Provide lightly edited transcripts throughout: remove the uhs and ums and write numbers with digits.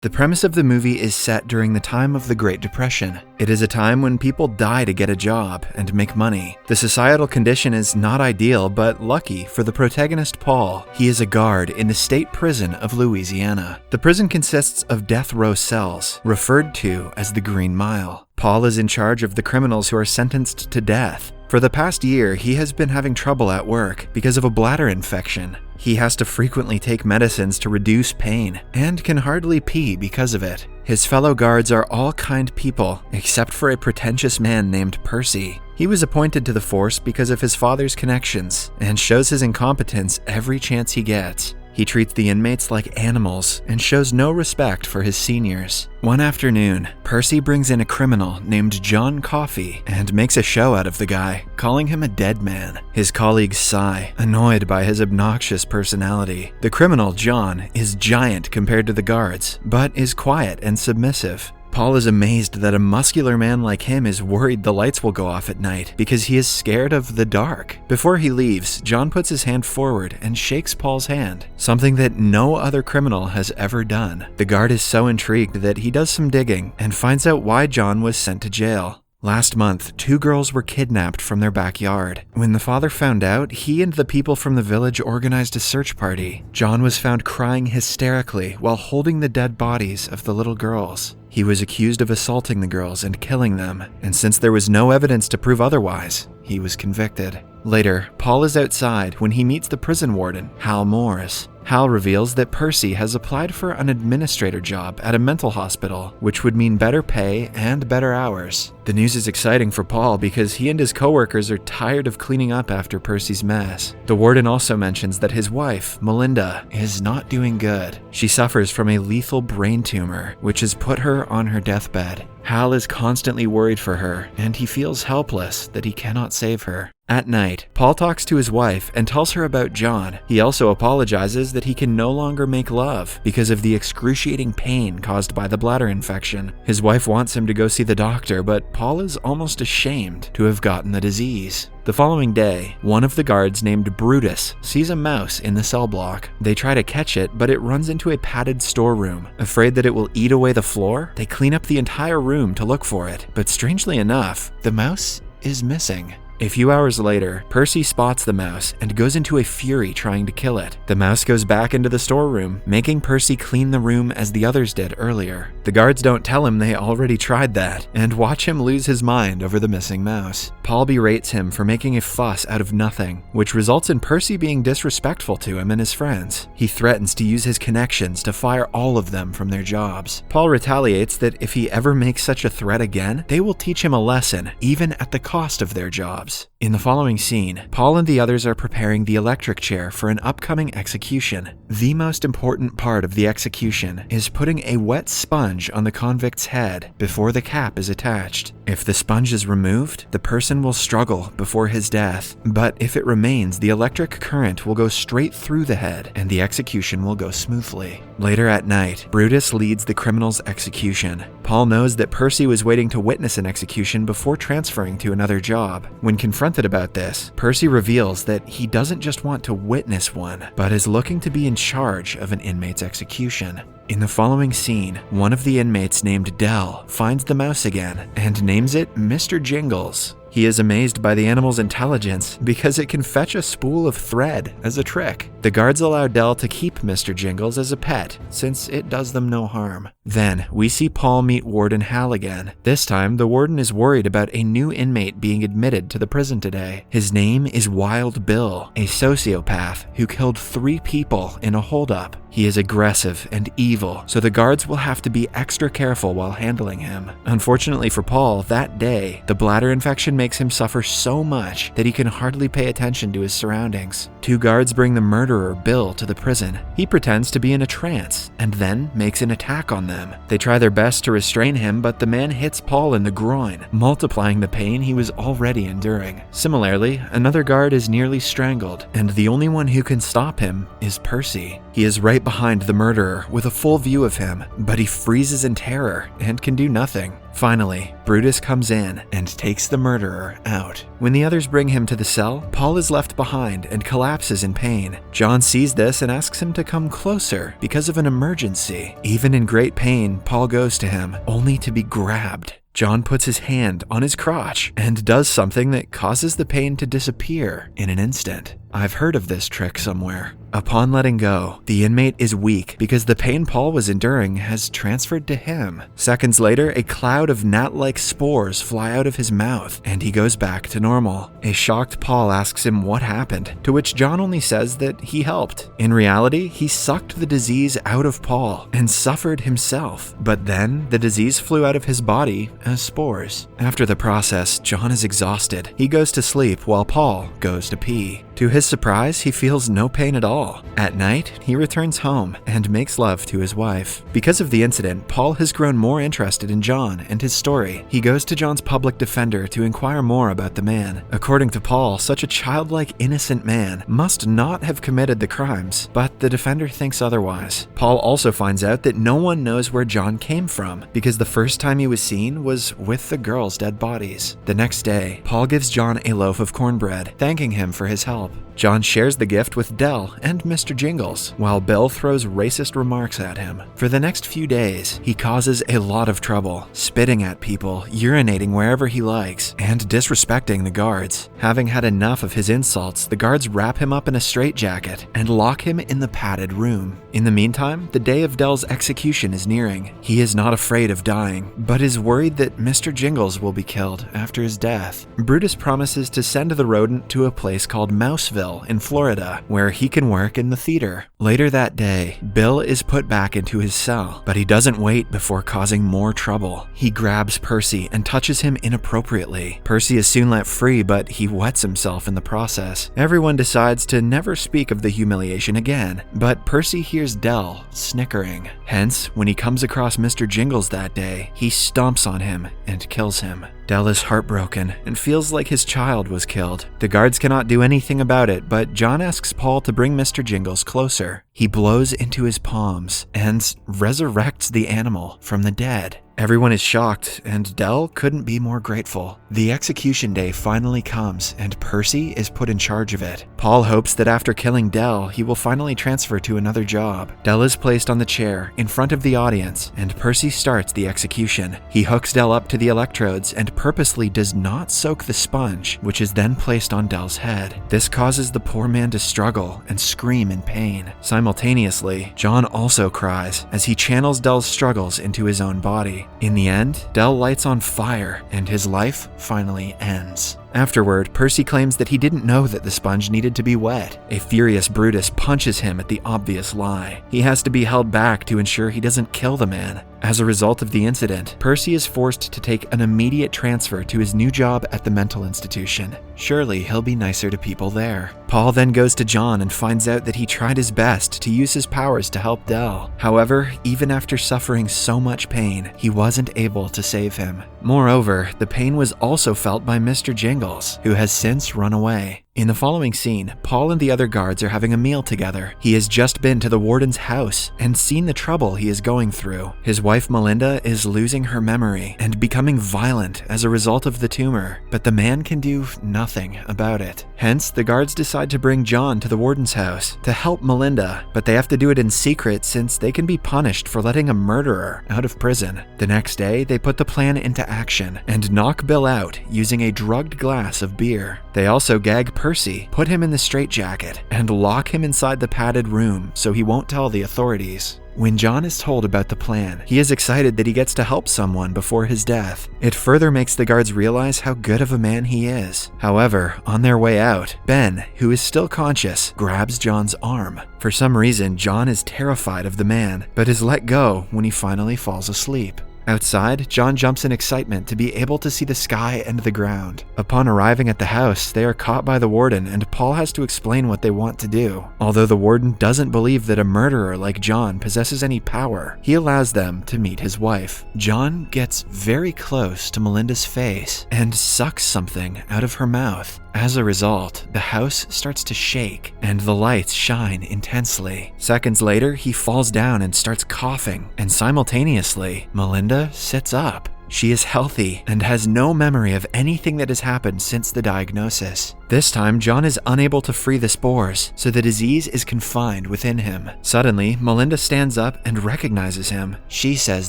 The premise of the movie is set during the time of the Great Depression. It is a time when people die to get a job and make money. The societal condition is not ideal, but lucky for the protagonist Paul. He is a guard in the state prison of Louisiana. The prison consists of death row cells, referred to as the Green Mile. Paul is in charge of the criminals who are sentenced to death. For the past year, he has been having trouble at work because of a bladder infection. He has to frequently take medicines to reduce pain and can hardly pee because of it. His fellow guards are all kind people, except for a pretentious man named Percy. He was appointed to the force because of his father's connections and shows his incompetence every chance he gets. He treats the inmates like animals and shows no respect for his seniors. One afternoon, Percy brings in a criminal named John Coffey and makes a show out of the guy, calling him a dead man. His colleagues sigh, annoyed by his obnoxious personality. The criminal, John, is giant compared to the guards, but is quiet and submissive. Paul is amazed that a muscular man like him is worried the lights will go off at night because he is scared of the dark. Before he leaves, John puts his hand forward and shakes Paul's hand, something that no other criminal has ever done. The guard is so intrigued that he does some digging and finds out why John was sent to jail. Last month, 2 girls were kidnapped from their backyard. When the father found out, he and the people from the village organized a search party. John was found crying hysterically while holding the dead bodies of the little girls. He was accused of assaulting the girls and killing them, and since there was no evidence to prove otherwise, he was convicted. Later, Paul is outside when he meets the prison warden, Hal Morris. Hal reveals that Percy has applied for an administrator job at a mental hospital, which would mean better pay and better hours. The news is exciting for Paul because he and his coworkers are tired of cleaning up after Percy's mess. The warden also mentions that his wife, Melinda, is not doing good. She suffers from a lethal brain tumor, which has put her on her deathbed. Hal is constantly worried for her, and he feels helpless that he cannot save her. At night, Paul talks to his wife and tells her about John. He also apologizes that he can no longer make love because of the excruciating pain caused by the bladder infection. His wife wants him to go see the doctor, but Paul is almost ashamed to have gotten the disease. The following day, one of the guards named Brutus sees a mouse in the cell block. They try to catch it, but it runs into a padded storeroom. Afraid that it will eat away the floor, they clean up the entire room to look for it. But strangely enough, the mouse is missing. A few hours later, Percy spots the mouse and goes into a fury trying to kill it. The mouse goes back into the storeroom, making Percy clean the room as the others did earlier. The guards don't tell him they already tried that, and watch him lose his mind over the missing mouse. Paul berates him for making a fuss out of nothing, which results in Percy being disrespectful to him and his friends. He threatens to use his connections to fire all of them from their jobs. Paul retaliates that if he ever makes such a threat again, they will teach him a lesson, even at the cost of their jobs. In the following scene, Paul and the others are preparing the electric chair for an upcoming execution. The most important part of the execution is putting a wet sponge on the convict's head before the cap is attached. If the sponge is removed, the person will struggle before his death, but if it remains, the electric current will go straight through the head and the execution will go smoothly. Later at night, Brutus leads the criminal's execution. Paul knows that Percy was waiting to witness an execution before transferring to another job. When confronted about this, Percy reveals that he doesn't just want to witness one, but is looking to be in charge of an inmate's execution. In the following scene, one of the inmates named Del finds the mouse again and names it Mr. Jingles. He is amazed by the animal's intelligence because it can fetch a spool of thread as a trick. The guards allow Del to keep Mr. Jingles as a pet, since it does them no harm. Then, we see Paul meet Warden Hal again. This time, the warden is worried about a new inmate being admitted to the prison today. His name is Wild Bill, a sociopath who killed 3 people in a holdup. He is aggressive and evil, so the guards will have to be extra careful while handling him. Unfortunately for Paul, that day, the bladder infection makes him suffer so much that he can hardly pay attention to his surroundings. 2 guards bring the murderer, Bill, to the prison. He pretends to be in a trance and then makes an attack on them. They try their best to restrain him, but the man hits Paul in the groin, multiplying the pain he was already enduring. Similarly, another guard is nearly strangled, and the only one who can stop him is Percy. He is right behind the murderer with a full view of him, but he freezes in terror and can do nothing. Finally, Brutus comes in and takes the murderer out. When the others bring him to the cell, Paul is left behind and collapses in pain. John sees this and asks him to come closer because of an emergency. Even in great pain, Paul goes to him, only to be grabbed. John puts his hand on his crotch and does something that causes the pain to disappear in an instant. I've heard of this trick somewhere. Upon letting go, the inmate is weak because the pain Paul was enduring has transferred to him. Seconds later, a cloud of gnat-like spores fly out of his mouth, and he goes back to normal. A shocked Paul asks him what happened, to which John only says that he helped. In reality, he sucked the disease out of Paul and suffered himself, but then the disease flew out of his body as spores. After the process, John is exhausted. He goes to sleep while Paul goes to pee. To his surprise, he feels no pain at all. At night, he returns home and makes love to his wife. Because of the incident, Paul has grown more interested in John and his story. He goes to John's public defender to inquire more about the man. According to Paul, such a childlike, innocent man must not have committed the crimes, but the defender thinks otherwise. Paul also finds out that no one knows where John came from because the first time he was seen was with the girls' dead bodies. The next day, Paul gives John a loaf of cornbread, thanking him for his help. John shares the gift with Del and Mr. Jingles, while Bill throws racist remarks at him. For the next few days, he causes a lot of trouble, spitting at people, urinating wherever he likes, and disrespecting the guards. Having had enough of his insults, the guards wrap him up in a straitjacket and lock him in the padded room. In the meantime, the day of Del's execution is nearing. He is not afraid of dying, but is worried that Mr. Jingles will be killed after his death. Brutus promises to send the rodent to a place called Mouseville in Florida, where he can work in the theater. Later that day, Bill is put back into his cell, but he doesn't wait before causing more trouble. He grabs Percy and touches him inappropriately. Percy is soon let free, but he wets himself in the process. Everyone decides to never speak of the humiliation again, but Percy hears Del snickering. Hence, when he comes across Mr. Jingles that day, he stomps on him and kills him. Del is heartbroken and feels like his child was killed. The guards cannot do anything about it, but John asks Paul to bring Mr. Jingles closer. He blows into his palms and resurrects the animal from the dead. Everyone is shocked, and Del couldn't be more grateful. The execution day finally comes, and Percy is put in charge of it. Paul hopes that after killing Del, he will finally transfer to another job. Del is placed on the chair in front of the audience, and Percy starts the execution. He hooks Del up to the electrodes and purposely does not soak the sponge, which is then placed on Del's head. This causes the poor man to struggle and scream in pain. Simultaneously, John also cries as he channels Del's struggles into his own body. In the end, Del lights on fire, and his life finally ends. Afterward, Percy claims that he didn't know that the sponge needed to be wet. A furious Brutus punches him at the obvious lie. He has to be held back to ensure he doesn't kill the man. As a result of the incident, Percy is forced to take an immediate transfer to his new job at the mental institution. Surely he'll be nicer to people there. Paul then goes to John and finds out that he tried his best to use his powers to help Del. However, even after suffering so much pain, he wasn't able to save him. Moreover, the pain was also felt by Mr. Jingles, who has since run away. In the following scene, Paul and the other guards are having a meal together. He has just been to the warden's house and seen the trouble he is going through. His wife Melinda is losing her memory and becoming violent as a result of the tumor, but the man can do nothing about it. Hence, the guards decide to bring John to the warden's house to help Melinda, but they have to do it in secret since they can be punished for letting a murderer out of prison. The next day, they put the plan into action and knock Bill out using a drugged glass of beer. They also gag Percy, put him in the straitjacket, and lock him inside the padded room so he won't tell the authorities. When John is told about the plan, he is excited that he gets to help someone before his death. It further makes the guards realize how good of a man he is. However, on their way out, Ben, who is still conscious, grabs John's arm. For some reason, John is terrified of the man, but is let go when he finally falls asleep. Outside, John jumps in excitement to be able to see the sky and the ground. Upon arriving at the house, they are caught by the warden and Paul has to explain what they want to do. Although the warden doesn't believe that a murderer like John possesses any power, he allows them to meet his wife. John gets very close to Melinda's face and sucks something out of her mouth. As a result, the house starts to shake and the lights shine intensely. Seconds later, he falls down and starts coughing, and simultaneously, Melinda sits up. She is healthy and has no memory of anything that has happened since the diagnosis. This time, John is unable to free the spores, so the disease is confined within him. Suddenly, Melinda stands up and recognizes him. She says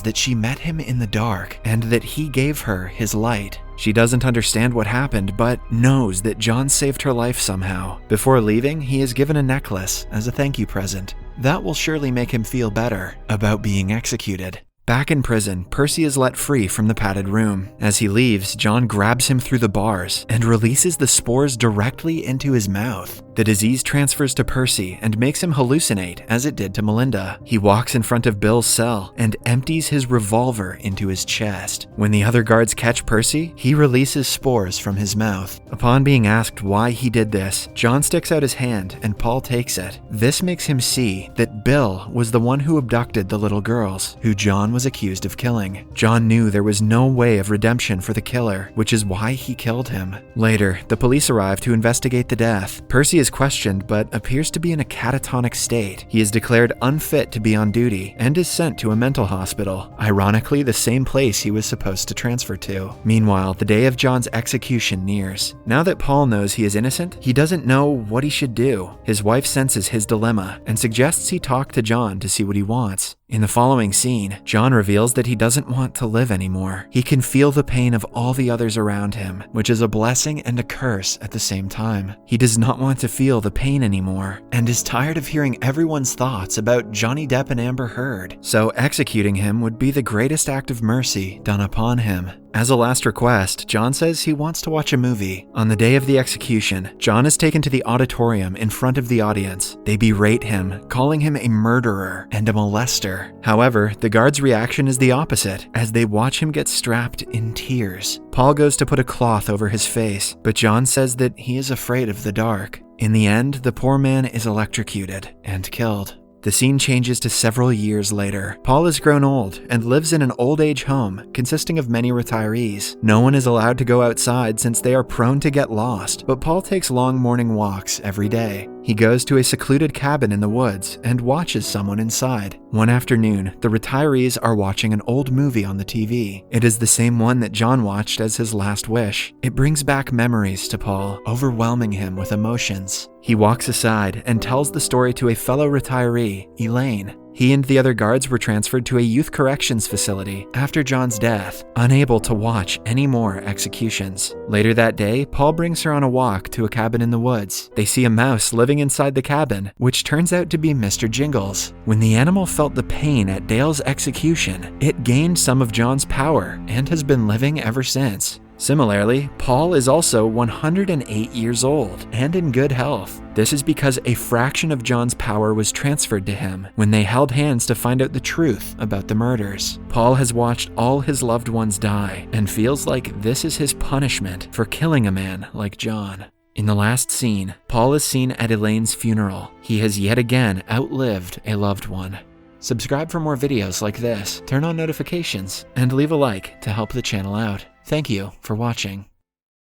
that she met him in the dark and that he gave her his light. She doesn't understand what happened, but knows that John saved her life somehow. Before leaving, he is given a necklace as a thank you present. That will surely make him feel better about being executed. Back in prison, Percy is let free from the padded room. As he leaves, John grabs him through the bars and releases the spores directly into his mouth. The disease transfers to Percy and makes him hallucinate as it did to Melinda. He walks in front of Bill's cell and empties his revolver into his chest. When the other guards catch Percy, he releases spores from his mouth. Upon being asked why he did this, John sticks out his hand and Paul takes it. This makes him see that Bill was the one who abducted the little girls, who John was accused of killing. John knew there was no way of redemption for the killer, which is why he killed him. Later, the police arrive to investigate the death. Percy is questioned but appears to be in a catatonic state. He is declared unfit to be on duty and is sent to a mental hospital, ironically the same place he was supposed to transfer to. Meanwhile, the day of John's execution nears. Now that Paul knows he is innocent, he doesn't know what he should do. His wife senses his dilemma and suggests he talk to John to see what he wants. In the following scene, John reveals that he doesn't want to live anymore. He can feel the pain of all the others around him, which is a blessing and a curse at the same time. He does not want to feel the pain anymore, and is tired of hearing everyone's thoughts about Johnny Depp and Amber Heard, so executing him would be the greatest act of mercy done upon him. As a last request, John says he wants to watch a movie. On the day of the execution, John is taken to the auditorium in front of the audience. They berate him, calling him a murderer and a molester. However, the guards' reaction is the opposite, as they watch him get strapped in tears. Paul goes to put a cloth over his face, but John says that he is afraid of the dark. In the end, the poor man is electrocuted and killed. The scene changes to several years later. Paul has grown old and lives in an old age home consisting of many retirees. No one is allowed to go outside since they are prone to get lost, but Paul takes long morning walks every day. He goes to a secluded cabin in the woods and watches someone inside. One afternoon, the retirees are watching an old movie on the TV. It is the same one that John watched as his last wish. It brings back memories to Paul, overwhelming him with emotions. He walks aside and tells the story to a fellow retiree, Elaine. He and the other guards were transferred to a youth corrections facility after John's death, unable to watch any more executions. Later that day, Paul brings her on a walk to a cabin in the woods. They see a mouse living inside the cabin, which turns out to be Mr. Jingles. When the animal felt the pain at Dale's execution, it gained some of John's power and has been living ever since. Similarly, Paul is also 108 years old and in good health. This is because a fraction of John's power was transferred to him when they held hands to find out the truth about the murders. Paul has watched all his loved ones die and feels like this is his punishment for killing a man like John. In the last scene, Paul is seen at Elaine's funeral. He has yet again outlived a loved one. Subscribe for more videos like this, turn on notifications, and leave a like to help the channel out. Thank you for watching.